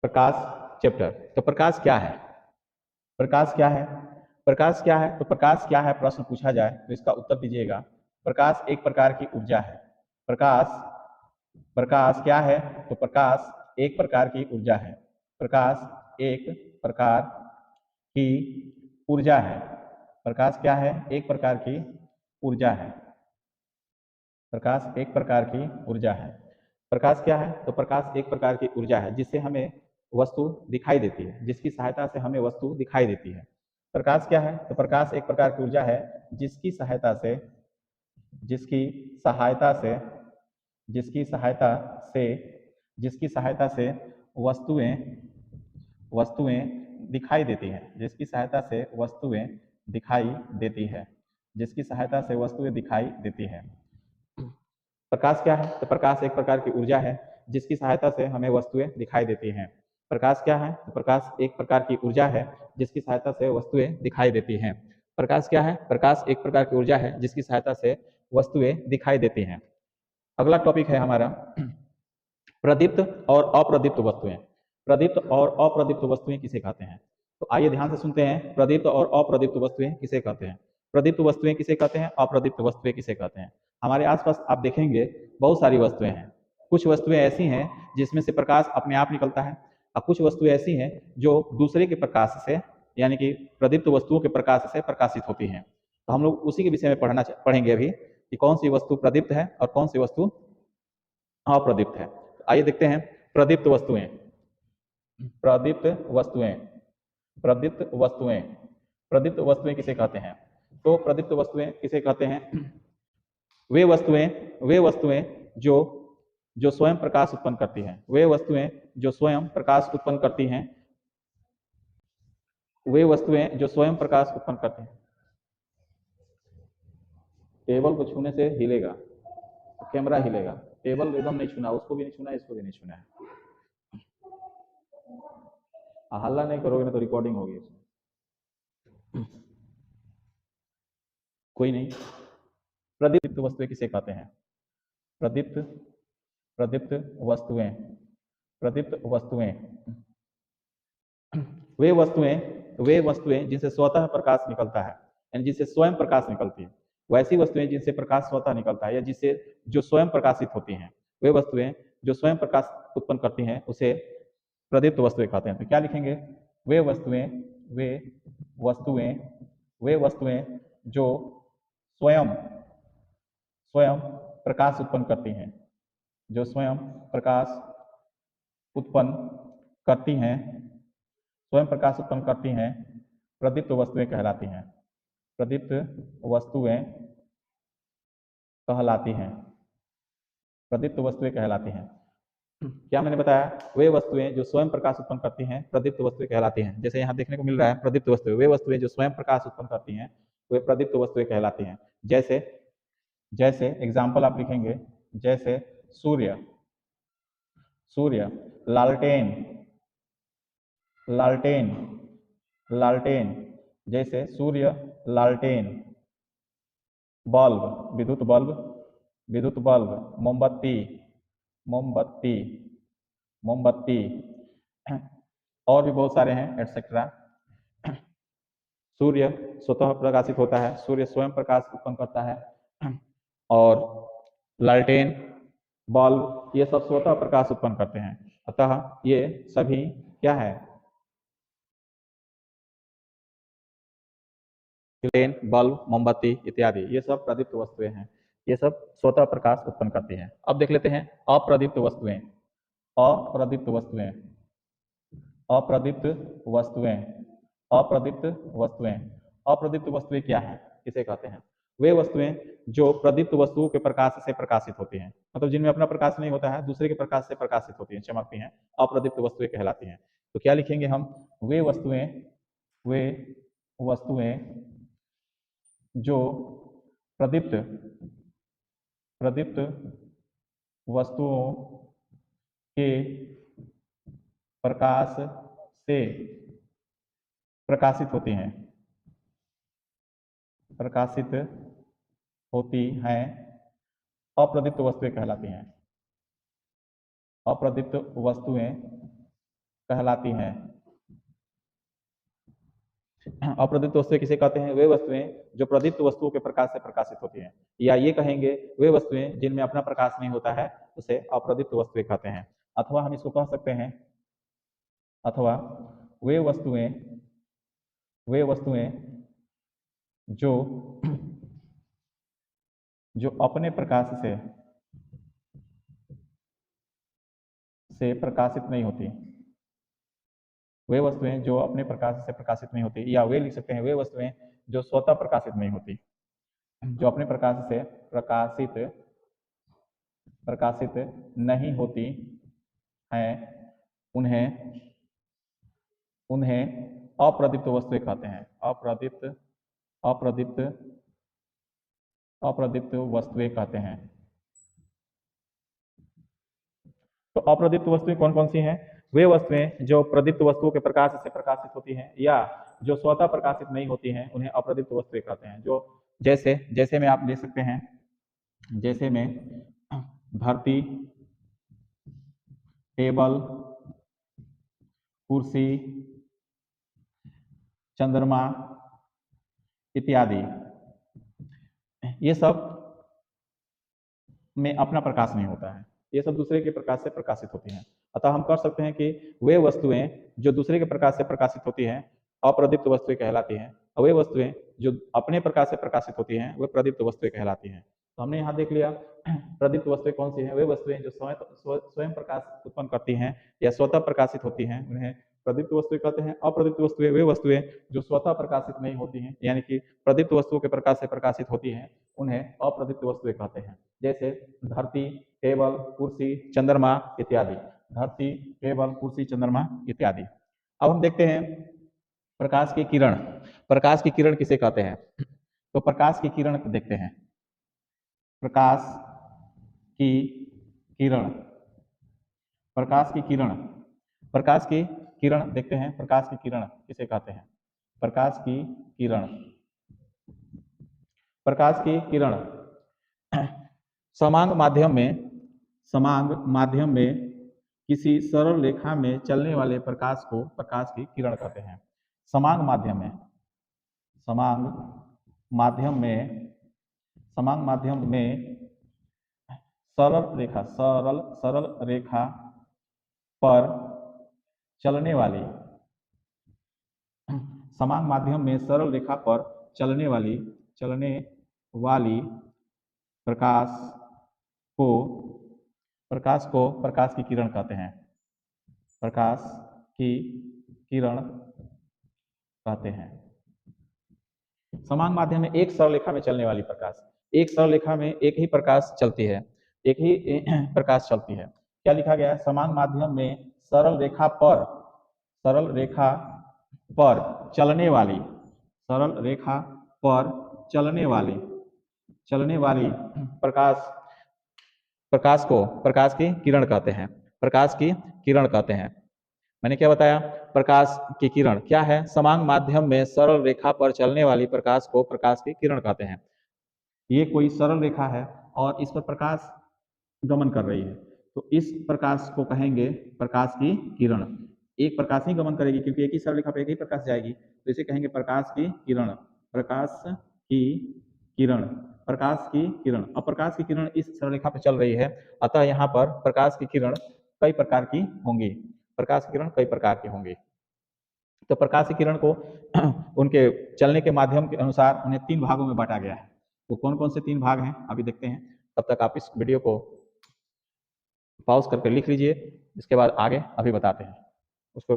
प्रकाश chapter. तो प्रकाश क्या है? प्रकाश क्या है? प्रकाश क्या है? तो प्रकाश क्या है प्रश्न पूछा जाए तो इसका उत्तर दीजिएगा। प्रकाश एक प्रकार की ऊर्जा है। प्रकाश प्रकाश क्या है? तो प्रकाश एक प्रकार की ऊर्जा है। प्रकाश एक प्रकार की ऊर्जा है। प्रकाश क्या है? एक प्रकार की ऊर्जा है। प्रकाश एक प्रकार की ऊर्जा है। प्रकाश क्या है? तो प्रकाश एक प्रकार की ऊर्जा है जिससे हमें वस्तु दिखाई देती है, जिसकी सहायता से हमें वस्तु दिखाई देती है। प्रकाश क्या है? तो प्रकाश एक प्रकार की ऊर्जा है जिसकी सहायता से जिसकी सहायता से जिसकी सहायता से जिसकी सहायता से वस्तुएं वस्तुएं दिखाई देती हैं। जिसकी सहायता से वस्तुएं दिखाई देती है। जिसकी सहायता से वस्तुएं दिखाई देती है। प्रकाश क्या है? तो प्रकाश एक प्रकार की ऊर्जा है जिसकी सहायता से हमें वस्तुएं दिखाई देती हैं। प्रकाश क्या है? तो प्रकाश एक प्रकार की ऊर्जा है जिसकी सहायता से वस्तुएं दिखाई देती हैं। प्रकाश क्या है? प्रकाश एक प्रकार की ऊर्जा है जिसकी सहायता से वस्तुएं दिखाई देती हैं। अगला टॉपिक है हमारा प्रदीप्त और अप्रदीप्त वस्तुएं। प्रदीप्त और अप्रदीप्त वस्तुएं किसे कहते हैं? तो आइए ध्यान से सुनते हैं, प्रदीप्त और अप्रदीप्त वस्तुएं किसे कहते हैं। प्रदीप्त वस्तुएं किसे कहते हैं, अप्रदीप्त वस्तुएं किसे कहते हैं। हमारे आसपास आप देखेंगे बहुत सारी वस्तुएं हैं। कुछ वस्तुएं ऐसी हैं जिसमें से प्रकाश अपने आप निकलता है, और कुछ वस्तुएं ऐसी हैं जो दूसरे के प्रकाश से, यानी कि प्रदीप्त वस्तुओं के प्रकाश से प्रकाशित होती हैं। तो हम लोग उसी के विषय में पढ़ेंगे अभी कि कौन सी वस्तु प्रदीप्त है और कौन सी वस्तु अप्रदीप्त है। आइए देखते हैं प्रदीप्त वस्तुएं। प्रदीप्त वस्तुएं प्रदीप्त वस्तुएं प्रदीप्त वस्तुएं किसे कहते हैं? तो प्रदीप्त वस्तुएं किसे कहते हैं? वे वस्तुएं जो जो स्वयं प्रकाश उत्पन्न करती हैं। वे वस्तुएं जो स्वयं प्रकाश उत्पन्न करती हैं। वे वस्तुएं जो स्वयं प्रकाश उत्पन्न करती हैं। टेबल को छूने से हिलेगा, कैमरा हिलेगा। टेबल एकदम नहीं छूना, उसको भी नहीं छूना, इसको भी नहीं छूना है। हल्ला नहीं करोगे ना तो रिकॉर्डिंग होगी इसमें। कोई नहीं। प्रदीप्त वस्तुएं किसे कहते हैं? प्रदीप्त प्रदीप्त वस्तुएं प्रदीप्त वस्तुएं वे वस्तुएं जिनसे स्वतः प्रकाश निकलता है, यानी जिससे स्वयं प्रकाश निकलती है। वैसी वस्तुएं जिनसे प्रकाश स्वतः निकलता है या जिससे जो स्वयं प्रकाशित होती हैं, वे वस्तुएं जो स्वयं प्रकाश उत्पन्न करती हैं उसे प्रदीप्त वस्तुएं कहते हैं। तो क्या लिखेंगे? वे वस्तुएं वे वस्तुएं वे वस्तुएं जो स्वयं स्वयं प्रकाश उत्पन्न करती हैं, जो स्वयं प्रकाश उत्पन्न करती हैं स्वयं प्रकाश उत्पन्न करती हैं, प्रदीप्त वस्तुएं कहलाती हैं। प्रदीप्त वस्तुएं कहलाती हैं। प्रदीप्त वस्तुएं कहलाती हैं। क्या मैंने बताया? वे वस्तुएं जो स्वयं प्रकाश उत्पन्न करती हैं प्रदीप्त वस्तुएं कहलाती हैं। जैसे यहाँ देखने को मिल रहा है प्रदीप्त वस्तुएं, वे वस्तुएं जो स्वयं प्रकाश उत्पन्न करती हैं वे प्रदीप्त वस्तुएं कहलाती हैं। जैसे जैसे एग्जाम्पल आप लिखेंगे, जैसे सूर्य सूर्य लालटेन लालटेन लालटेन जैसे सूर्य लालटेन, बल्ब विद्युत बल्ब, मोमबत्ती मोमबत्ती मोमबत्ती, और भी बहुत सारे हैं एटसेट्रा। सूर्य स्वतः प्रकाशित होता है, सूर्य स्वयं प्रकाश उत्पन्न करता है, और लालटेन बल्ब ये सब स्वतः प्रकाश उत्पन्न करते हैं। अतः ये सभी क्या है? लालटेन बल्ब मोमबत्ती इत्यादि ये सब प्रदीप्त वस्तुएं हैं। ये सब स्वतः प्रकाश उत्पन्न करती हैं। अब देख लेते हैं अप्रदीप्त वस्तुएं। अप्रदीप्त वस्तुएं अप्रदीप्त वस्तुएं अप्रदीप्त वस्तुएं अप्रदीप्त वस्तुएं क्या है, किसे कहते हैं? वे वस्तुएं जो प्रदीप्त वस्तुओं के प्रकाश से प्रकाशित होती हैं, मतलब जिनमें अपना प्रकाश नहीं होता है, दूसरे के प्रकाश से प्रकाशित होती हैं, चमकती हैं, अप्रदीप्त वस्तुएं कहलाती हैं। तो क्या लिखेंगे हम? वे वस्तुएं जो प्रदीप्त प्रदीप्त वस्तुओं के प्रकाश से प्रकाशित होती हैं अप्रदीप्त वस्तुएं कहलाती हैं। अप्रदीप्त वस्तुएं कहलाती हैं। अप्रदीप्त वस्तुएं किसे कहते हैं? वे वस्तुएं जो प्रदीप्त वस्तुओं के प्रकाश से प्रकाशित होती हैं, या ये कहेंगे वे वस्तुएं जिनमें अपना प्रकाश नहीं होता है, उसे अप्रदीप्त वस्तुएं कहते हैं। अथवा हम इसको कह सकते हैं, अथवा वे वस्तुएं जो अपने प्रकाश से प्रकाशित नहीं होती, वे वस्तुएं जो अपने प्रकाश से प्रकाशित नहीं होती, या वे लिख सकते हैं वे वस्तुएं जो स्वतः प्रकाशित नहीं होती, जो अपने प्रकाश से प्रकाशित नहीं होती हैं, उन्हें अप्रदीप्त वस्तुएं कहते हैं। अप्रदीप्त वस्तुएं कहते हैं। तो अप्रदीप्त वस्तुएं कौन कौन सी हैं? वे वस्तुएं जो प्रदीप्त वस्तुओं के प्रकाश से प्रकाशित होती हैं या जो स्वतः प्रकाशित नहीं होती हैं, उन्हें अप्रदीप्त वस्तुएं कहते हैं। जो जैसे में आप ले सकते हैं, जैसे में धरती, टेबल, कुर्सी, चंद्रमा इत्यादि, ये सब में अपना प्रकाश नहीं होता है, ये सब दूसरे के प्रकाश से प्रकाशित होती हैं। अतः हम कह सकते हैं कि वे वस्तुएं जो दूसरे के प्रकाश से प्रकाशित होती हैं अप्रदीप्त वस्तुएं कहलाती हैं, और वे वस्तुएं जो अपने प्रकाश से प्रकाशित होती हैं वे प्रदीप्त वस्तुएं कहलाती हैं। तो हमने यहाँ देख लिया प्रदीप्त वस्तुएं कौन सी हैं? वे वस्तुएं जो स्वयं प्रकाश उत्पन्न करती हैं या स्वतः प्रकाशित होती हैं, उन्हें प्रदीप्त वस्तुएं कहते हैं। अप्रदीप्त वस्तुएं वे वस्तुएं जो स्वतः प्रकाशित नहीं होती हैं, यानी कि प्रदीप्त वस्तुओं के प्रकाश से प्रकाशित होती हैं, उन्हें अप्रदीप्त वस्तुएं कहते हैं। जैसे धरती, टेबल, कुर्सी, चंद्रमा इत्यादि। धरती, टेबल, कुर्सी, चंद्रमा इत्यादि। अब हम देखते हैं प्रकाश की किरण। प्रकाश की किरण किसे कहते हैं? तो प्रकाश की किरण देखते हैं। प्रकाश की किरण, प्रकाश की किरण, प्रकाश की किरण देखते हैं। प्रकाश की किरण किसे कहते हैं? प्रकाश की किरण, प्रकाश की किरण समांग माध्यम में किसी सरल रेखा में चलने वाले प्रकाश को प्रकाश की किरण कहते हैं। समांग माध्यम में सरल रेखा पर चलने वाली, समांग माध्यम में सरल रेखा पर चलने वाली प्रकाश को प्रकाश की किरण कहते हैं। प्रकाश की किरण कहते हैं। समान माध्यम में एक सरल रेखा में चलने वाली प्रकाश, एक सरल रेखा में एक ही प्रकाश चलती है, एक ही प्रकाश चलती है। क्या लिखा गया है? समान माध्यम में सरल रेखा पर चलने वाली, सरल रेखा पर चलने वाली प्रकाश को प्रकाश की किरण कहते हैं। प्रकाश की किरण कहते हैं। मैंने क्या बताया? प्रकाश की किरण क्या है? समान माध्यम में सरल रेखा पर चलने वाली प्रकाश को प्रकाश की किरण कहते हैं। ये कोई सरल रेखा है और इस पर प्रकाश गमन कर रही है, तो इस प्रकाश को कहेंगे प्रकाश की किरण। एक प्रकाश ही गमन करेगी क्योंकि एक ही सरल रेखा पर एक ही प्रकाश जाएगी, तो इसे कहेंगे प्रकाश की किरण। प्रकाश की किरण, प्रकाश की किरण। अब प्रकाश की किरण इस सरल रेखा पर चल रही है, अतः यहाँ पर प्रकाश की किरण कई प्रकार की होंगी। प्रकाश की किरण कई प्रकार की होंगी। तो प्रकाश की किरण को उनके चलने के माध्यम के अनुसार उन्हें 3 भागों में बांटा गया है। वो कौन कौन से 3 भाग हैं अभी देखते हैं। तब तक आप इस वीडियो को पॉज करके लिख लीजिए, इसके बाद आगे अभी बताते हैं उसको।